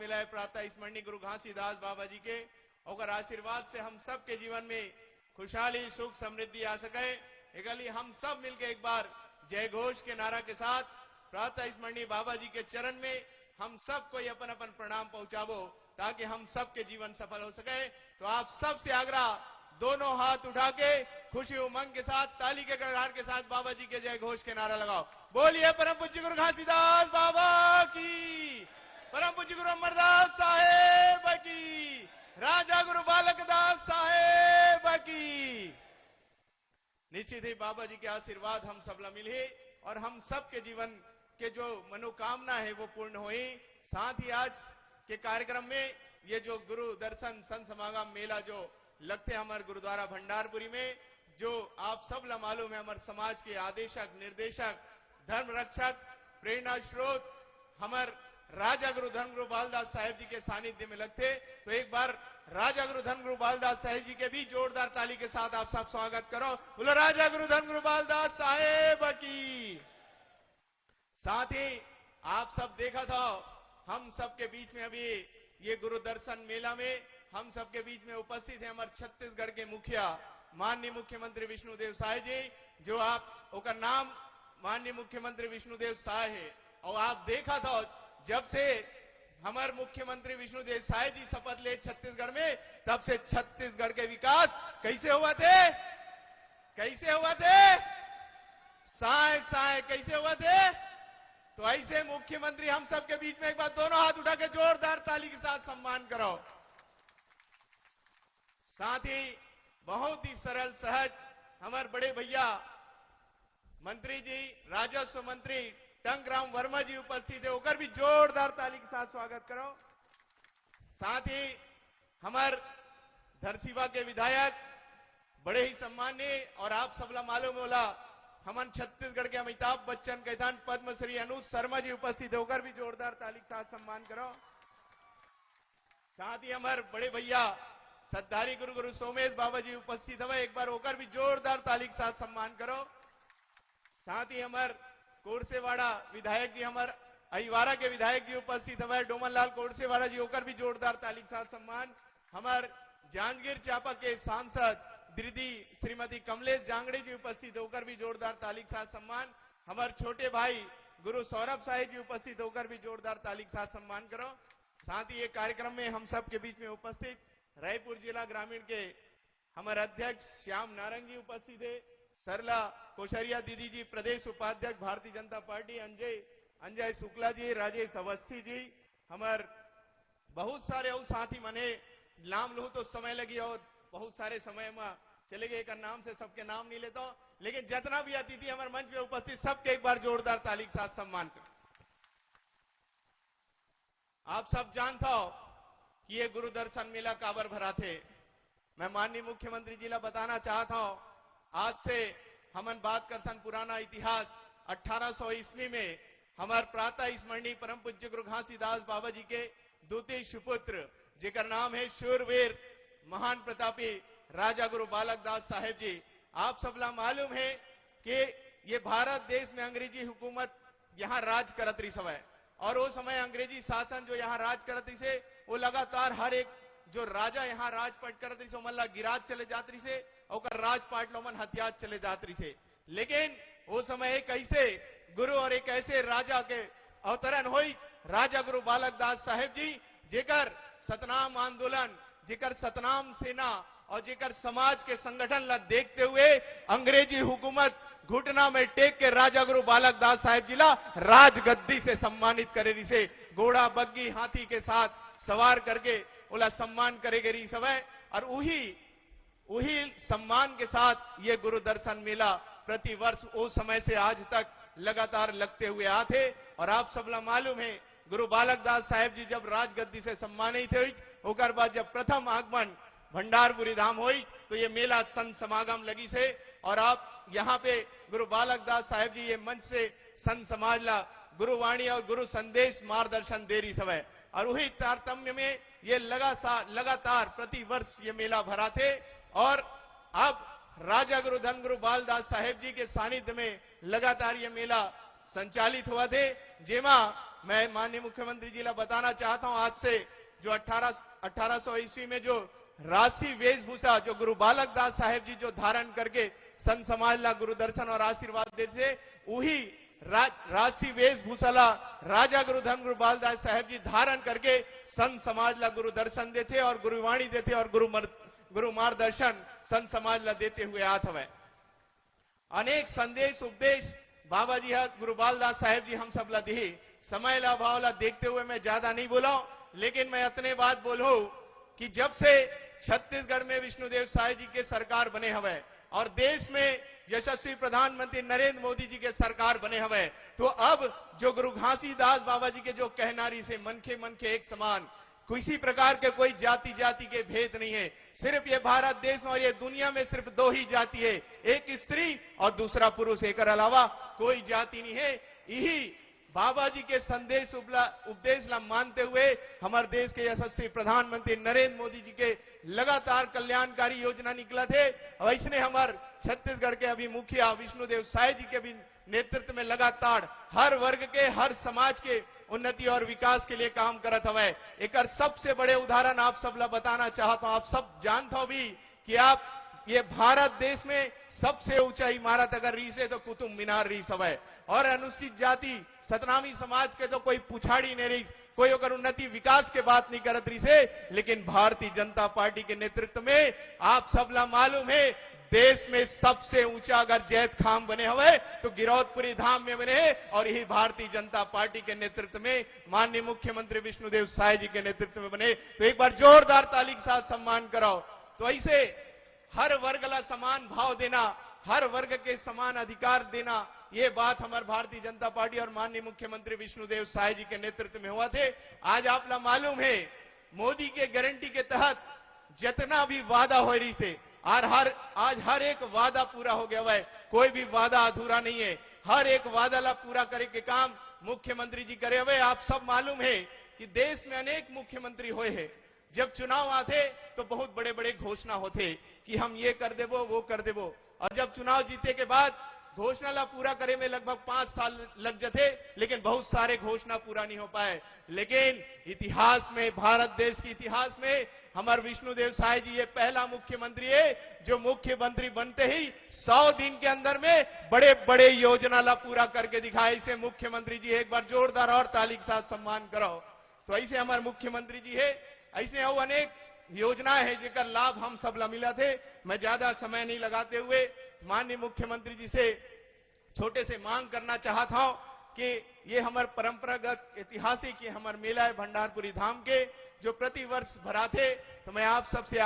मिला है प्रातः स्मरणीय गुरु घासीदास बाबा जी के और आशीर्वाद से हम सब के जीवन में खुशहाली सुख समृद्धि आ सके। एकली हम सब मिलकर एक बार जय घोष के नारा के साथ प्रातः स्मरणीय बाबा जी के चरण में हम सब को अपन अपन प्रणाम पहुंचावो ताकि हम सब के जीवन सफल हो सके। तो आप सब से आग्रह, दोनों हाथ उठा के खुशी उमंग के साथ ताली के गड़गड़ाहट के साथ बाबा जी के जय घोष के नारा लगाओ। बोलिए परम पूज्य गुरु घासीदास बाबा की, परम पूज्य गुरु अमरदास साहेब की, राजा गुरु बालक दास साहेब की। निश्चित ही बाबा जी के आशीर्वाद हम सबला मिले और हम सब के जीवन के जो मनोकामना है वो पूर्ण हुई। साथ ही आज के कार्यक्रम में ये जो गुरु दर्शन संत समागम मेला जो लगते हमारे गुरुद्वारा भंडारपुरी में, जो आप सब ला मालूम है हमारे समाज के आदेशक निर्देशक धर्म रक्षक प्रेरणा स्रोत हमारे राजा गुरु धर्म गुरु बालदास साहेब जी के सानिध्य में लगते। तो एक बार राजा गुरु धर्म गुरु बालदास साहेब जी के भी जोरदार ताली के साथ आप सब स्वागत करो। बोलो राजा गुरु धर्म गुरु बालदास साहेब की। साथ ही आप सब देखा था हम सबके बीच में अभी ये गुरु दर्शन मेला में हम सबके बीच में उपस्थित है हमारे छत्तीसगढ़ के मुखिया माननीय मुख्यमंत्री विष्णुदेव साय जी, जो आप उनका नाम माननीय मुख्यमंत्री विष्णुदेव साय है। और आप देखा था जब से हमारे मुख्यमंत्री विष्णुदेव साय जी शपथ ले छत्तीसगढ़ में, तब से छत्तीसगढ़ के विकास कैसे हुआ थे, कैसे हुआ थे, साय साय कैसे हुआ थे। तो ऐसे मुख्यमंत्री हम सबके बीच में एक बार दोनों हाथ उठा के जोरदार ताली के साथ सम्मान करो। साथ ही बहुत ही सरल सहज हमारे बड़े भैया मंत्री जी राजस्व मंत्री टंकराम वर्मा जी उपस्थित है, होकर भी जोरदार ताली के साथ स्वागत करो। साथ ही हमारे धरसीवा के विधायक बड़े ही सम्मानीय और आप सबला मालूम होला हमन छत्तीसगढ़ के अमिताभ बच्चन कैथान पद्मश्री अनुज शर्मा जी उपस्थित होकर भी जोरदार ताली के साथ सम्मान करो। साथ ही हमारे बड़े भैया सद्धारी गुरु गुरु सोमेश बाबा जी उपस्थित है, एक बार होकर भी जोरदार ताली के साथ सम्मान करो। साथ ही हमारे कोरसेवाड़ा विधायक जी हमारे अहिवारा के विधायक जी उपस्थित है, डोमन लाल कोरसेवाड़ा जी होकर भी जोरदार ताली के साथ सम्मान। हमारे जांजगीर चांपा के सांसद दीदी श्रीमती कमलेश जांगड़े जी उपस्थित होकर भी जोरदार ताली के साथ सम्मान। हमारे छोटे भाई गुरु सौरभ साहिब जी उपस्थित होकर भी जोरदार ताली के साथ सम्मान करो। साथ ही ये कार्यक्रम में हम सब के बीच में उपस्थित रायपुर जिला ग्रामीण के हमारे अध्यक्ष श्याम नारंग जी उपस्थित है, सरला कोशरिया दीदी जी प्रदेश उपाध्यक्ष भारतीय जनता पार्टी, अंजय शुक्ला जी, राजेश अवस्थी जी, हमारे बहुत सारे और साथी मने नाम लूं तो समय लगी और बहुत सारे समय में चले गए, एक नाम से सबके नाम नहीं लेता, लेकिन जितना भी अतिथि हमारे मंच में उपस्थित सबके एक बार जोरदार ताली के साथ सम्मान करो। आप सब जानता हो कि ये गुरु दर्शन मेला काबर भरा थे। मैं माननीय मुख्यमंत्री जी ला बताना चाहता हूं, आज से हमन बात करतन पुराना इतिहास 1800 ईस्वी में हमारे प्रातः स्मरणीय परम पूज्य गुरु घासीदास बाबा जी के द्वितीय सुपुत्र जिकर नाम है शूरवीर महान प्रतापी राजा गुरु बालक दास साहेब जी। आप सबला मालूम है कि ये भारत देश में अंग्रेजी हुकूमत यहां राज करत रही समय, और वो समय अंग्रेजी शासन जो यहां राज करत रही से वो लगातार हर एक जो राजा यहां राजपाट करत रही से मन ला गिराज चले जात रही से और राजपाट लो मन हथियार चले जात रही से। लेकिन वो समय एक ऐसे गुरु और एक ऐसे राजा के अवतरण हुई राजा गुरु बालक दास साहेब जी, जेकर सतनाम आंदोलन, जेकर सतनाम सेना और जेकर समाज के संगठन ला देखते हुए अंग्रेजी हुकूमत घुटना में टेक के राजा गुरु बालक दास साहेब जी ला राजगद्दी से सम्मानित करे रही से, घोड़ा बग्गी हाथी के साथ सवार करके ओला सम्मान करेगे रही समय। और वही सम्मान के साथ ये गुरु दर्शन मेला प्रति वर्ष उस समय से आज तक लगातार लगते हुए आते। और आप सबला मालूम है गुरु बालक दास साहेब जी जब राजगद्दी से सम्मानित हुई, होकर बाद जब प्रथम आगमन भंडारपुरी धाम हुई तो ये मेला संत समागम लगी से। और आप यहाँ पे गुरु बालक दास साहेब जी ये मंच से संत समाज ला गुरुवाणी और गुरु संदेश मार्गदर्शन दे रही समय, और वही तारतम्य में ये लगातार प्रति वर्ष ये मेला भरा थे। और अब राजा गुरु धन गुरु बालदास साहेब जी के सानिध्य में लगातार ये मेला संचालित हुआ थे, जेमा मैं माननीय मुख्यमंत्री जी ला बताना चाहता हूं, आज से जो 1800 ईस्वी में जो राशि वेशभूषा जो गुरु बालक दास साहेब जी जो धारण करके संत समाज ला गुरु दर्शन और आशीर्वाद देते, वही राशि वेशभूषा ला राजा गुरु धन गुरु बालदास साहेब जी धारण करके संत समाज ला गुरु दर्शन देते और गुरुवाणी देते और गुरु मार्गदर्शन संत समाज ला देते हुए आत हवे। अनेक संदेश उपदेश बाबा जी गुरु बालदास साहेब जी हम सब ला दी। समय ला भाव ला देखते हुए मैं ज्यादा नहीं बोला, लेकिन मैं इतने बात बोलूं कि जब से छत्तीसगढ़ में विष्णुदेव साय जी के सरकार बने हवे और देश में यशस्वी प्रधानमंत्री नरेंद्र मोदी जी के सरकार बने हवे, तो अब जो गुरु घासीदास बाबा जी के जो कहनारी से मनखे मनखे एक समान, किसी प्रकार के कोई जाति जाति के भेद नहीं है। सिर्फ ये भारत देश और ये दुनिया में सिर्फ दो ही जाति है, एक स्त्री और दूसरा पुरुष, एक अलावा कोई जाति नहीं है। यही बाबा जी के संदेश उपदेश ला मानते हुए हमारे देश के यशस्वी प्रधानमंत्री नरेंद्र मोदी जी के लगातार कल्याणकारी योजना निकला थे। वैसने हमारे छत्तीसगढ़ के अभी मुखिया विष्णुदेव साय जी के भी नेतृत्व में लगातार हर वर्ग के हर समाज के उन्नति और विकास के लिए काम करत हवे। एक सबसे बड़े उदाहरण आप सब ला बताना चाहता हूं। आप सब जानते हो भी कि आप ये भारत देश में सबसे ऊंचा इमारत अगर रीस है तो कुतुब मीनार रीस हवे, और अनुसूचित जाति सतनामी समाज के तो कोई पुछाड़ी नहीं रही, कोई अगर उन्नति विकास के बात नहीं करत रही से। लेकिन भारतीय जनता पार्टी के नेतृत्व में आप सब ला मालूम है देश में सबसे ऊंचा अगर जैत खाम बने हुए तो गिरौदपुरी धाम में बने हैं, और यही भारतीय जनता पार्टी के नेतृत्व में माननीय मुख्यमंत्री विष्णुदेव साय जी के नेतृत्व में बने। तो एक बार जोरदार ताली के साथ सम्मान कराओ। तो ऐसे हर वर्ग ला समान भाव देना, हर वर्ग के समान अधिकार देना, ये बात हमारे भारतीय जनता पार्टी और माननीय मुख्यमंत्री विष्णुदेव साय जी के नेतृत्व में हुआ थे। आज आप ला मालूम है मोदी के गारंटी के तहत जितना भी वादा हो रही से आज हर एक वादा पूरा हो गया है, कोई भी वादा अधूरा नहीं है। हर एक वादा ला पूरा करे के काम मुख्यमंत्री जी करे हुए। आप सब मालूम है कि देश में अनेक मुख्यमंत्री हुए हैं, जब चुनाव आते तो बहुत बड़े बड़े घोषणा होते कि हम ये कर देवो वो कर देवो, और जब चुनाव जीते के बाद घोषणा ला पूरा करे में लगभग 5 साल लग जाते, लेकिन बहुत सारे घोषणा पूरा नहीं हो पाए। लेकिन इतिहास में, भारत देश के इतिहास में हमारे विष्णुदेव साय जी ये पहला मुख्यमंत्री है जो मुख्यमंत्री बनते ही 100 दिन के अंदर में बड़े बड़े योजना ला पूरा करके दिखाए। इसे मुख्यमंत्री जी एक बार जोरदार और ताली के साथ सम्मान करो। तो ऐसे हमारे मुख्यमंत्री जी है, ऐसे और अनेक योजनाएं है जिनका लाभ हम सब ला मिला थे। मैं ज्यादा समय नहीं लगाते हुए माननीय मुख्यमंत्री जी से छोटे से मांग करना चाहता हूं कि ये हमारे परंपरागत ऐतिहासिक ये हमारे मेला है भंडारपुरी धाम के जो प्रति वर्ष भराते, तो मैं आपसे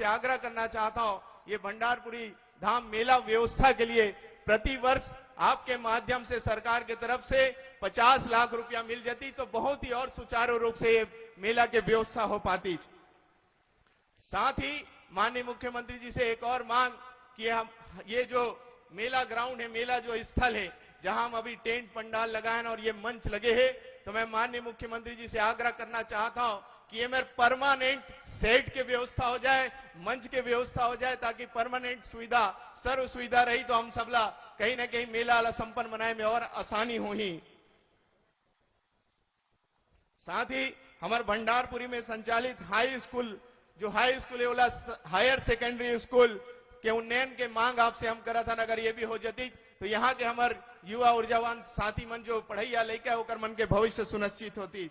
आग्रह करना चाहता हूं ये भंडारपुरी धाम मेला व्यवस्था के लिए प्रति वर्ष आपके माध्यम से सरकार की तरफ से 50 लाख रुपया मिल जाती तो बहुत ही और सुचारू रूप से ये मेला की व्यवस्था हो पाती। साथ ही माननीय मुख्यमंत्री जी से एक और मांग कि हम ये जो मेला ग्राउंड है, मेला जो स्थल है जहां हम अभी टेंट पंडाल लगाए और ये मंच लगे हैं, तो मैं माननीय मुख्यमंत्री जी से आग्रह करना चाहता हूं कि ये मेरे परमानेंट सेट की व्यवस्था हो जाए, मंच की व्यवस्था हो जाए, ताकि परमानेंट सुविधा सर्व सुविधा रही तो हम सबला कहीं ना कहीं मेला वाला संपन्न बनाए में और आसानी हो ही। साथ ही हमारे भंडारपुरी में संचालित हाई स्कूल है वाला हायर सेकेंडरी स्कूल के उन्नयन के मांग आपसे हम करा था, अगर ये भी हो जाती तो यहाँ के हमारे युवा ऊर्जावान साथी मन जो पढ़ैया लेके होकर मन के भविष्य सुनिश्चित होती।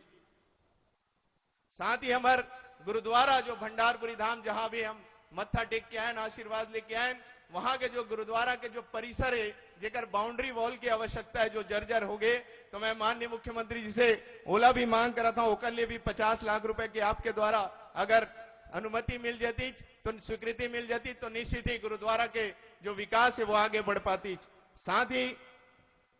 साथ ही हमारे गुरुद्वारा जो भंडारपुरी धाम जहां भी हम मत्था टेक के आए आशीर्वाद लेके आए, वहां के जो गुरुद्वारा के जो परिसर है जेकर बाउंड्री वॉल की आवश्यकता है जो जर्जर हो गए, तो मैं माननीय मुख्यमंत्री जी से ओला भी मांग करा था, ओकर लिए भी 50 लाख रुपए की आपके द्वारा अगर अनुमति मिल जाती तो स्वीकृति मिल जाती तो निश्चित ही गुरुद्वारा के जो विकास है वो आगे बढ़ पाती। साथ ही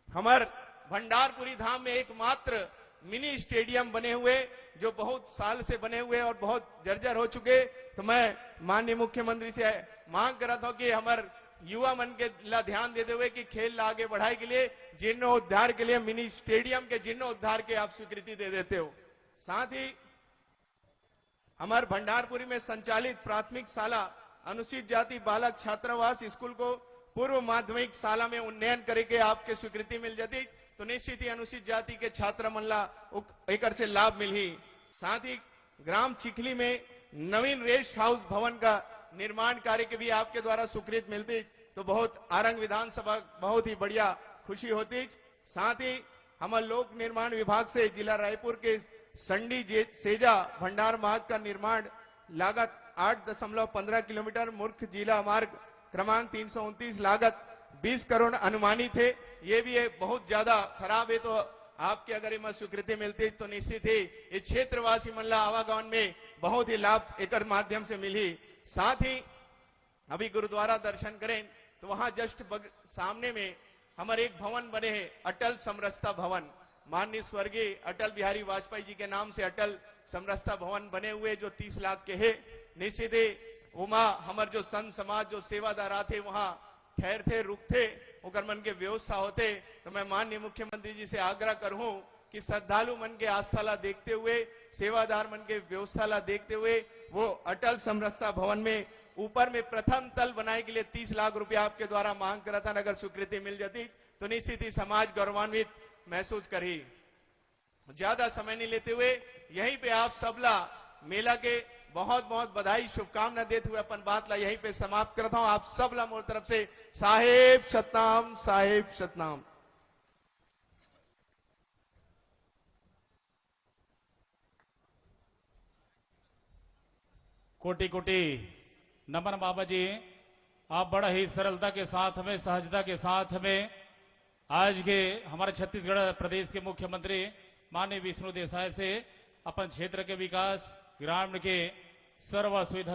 हमारे भंडारपुरी धाम में एकमात्र मिनी स्टेडियम बने हुए जो बहुत साल से बने हुए और बहुत जर्जर हो चुके, तो मैं माननीय मुख्यमंत्री से मांग कर रहा था कि हमारे युवा मन के ला ध्यान देते हुए कि खेल ला आगे बढ़ाई के लिए जीर्णोद्धार के लिए मिनी स्टेडियम के जीर्णोद्धार के आप स्वीकृति दे देते हो। साथ ही हमारे भंडारपुरी में संचालित प्राथमिक शाला अनुसूचित जाति बालक छात्रावास स्कूल को पूर्व माध्यमिक शाला में उन्नयन करके आपके स्वीकृति मिल जाती तो निश्चित ही अनुसूचित जाति के छात्र मनला एक से लाभ मिली। साथ ही ग्राम चिखली में नवीन रेस्ट हाउस भवन का निर्माण कार्य के भी आपके द्वारा स्वीकृत मिलती, तो बहुत आरंग विधानसभा बहुत ही बढ़िया खुशी होती। साथ ही हमारे लोक निर्माण विभाग से जिला रायपुर के संडी सेजा भंडार मार्ग का निर्माण लागत 8.15 किलोमीटर, मुख्य जिला मार्ग क्रमांक 329 लागत 20 करोड़ अनुमानित है। ये भी एक बहुत ज्यादा खराब है, तो आपकी अगर इस स्वीकृति मिलती तो निश्चित ही ये क्षेत्रवासी मनला आवागमन में बहुत ही लाभ एक माध्यम से मिली। साथ ही अभी गुरुद्वारा दर्शन करें तो वहां जस्ट सामने में हमारे एक भवन बने हैं, अटल समरसता भवन। माननीय स्वर्गीय अटल बिहारी वाजपेयी जी के नाम से अटल समरसता भवन बने हुए, जो 30 लाख के है। निश्चित ही उमा हमारे जो संत समाज जो सेवादार थे वहां ठहरते रुकते उकर मन के व्यवस्था होते, तो मैं माननीय मुख्यमंत्री जी से आग्रह करूं कि श्रद्धालु मन के आस्था ला देखते हुए, सेवादार मन के व्यवस्था ला देखते हुए वो अटल समरसता भवन में ऊपर में प्रथम तल बनाने के लिए 30 लाख रुपया आपके द्वारा मांग करा था। अगर स्वीकृति मिल जाती तो निश्चित ही समाज गौरवान्वित महसूस करी। ज्यादा समय नहीं लेते हुए यहीं पे आप सबला मेला के बहुत बहुत बधाई शुभकामना देते हुए अपन बात ला यहीं पे समाप्त करता हूं। आप सबला मोर तरफ से साहेब सतनाम, साहेब सतनाम। कोटि कोटि नमन बाबा जी, आप बड़ा ही सरलता के साथ हमें, सहजता के साथ हमें आज के हमारे छत्तीसगढ़ प्रदेश के मुख्यमंत्री माननीय विष्णु देसाई से अपन क्षेत्र के विकास, ग्रामीण के सर्व सुविधा